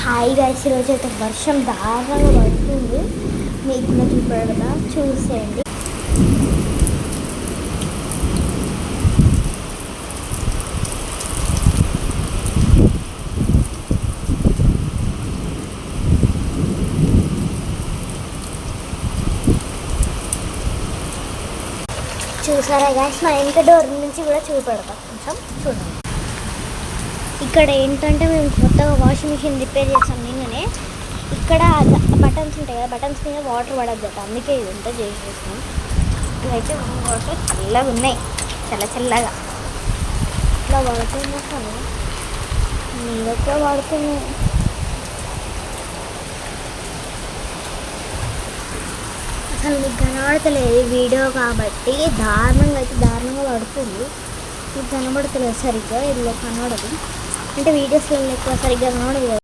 Hi guys, ఈరోజు అయితే వర్షం దారుణంగా పడుతుంది. మీకు కూడా చూపెడదా, చూసేయండి. చూసారా గైస్, మా ఇంటి డోర్ నుంచి కూడా చూపెడతా, కొంచెం చూడండి. ఇక్కడ ఏంటంటే మేము కొత్తగా వాషింగ్ మిషన్ రిపేర్ చేసాం నిన్ననే. ఇక్కడ బటన్స్ ఉంటాయి కదా, బటన్స్ మీద వాటర్ పడద్దు, అందుకే ఇదంతా చేసేసాం. ఇవైతే వాటర్ చల్లగా ఉన్నాయి, చల్లగా ఇట్లా పడుతుంది. అసలు నీళ్ళతో పడుతున్నాయి. అసలు మీకు కనబడతలేదు వీడియో కాబట్టి, దారుణంగా పడుతుంది. మీకు కనబడతలేదు సరిగ్గా, ఇందులో కనబడదు. అంటే వీడియోస్లో ఎక్కువ సరిగ్గా కనబడదు.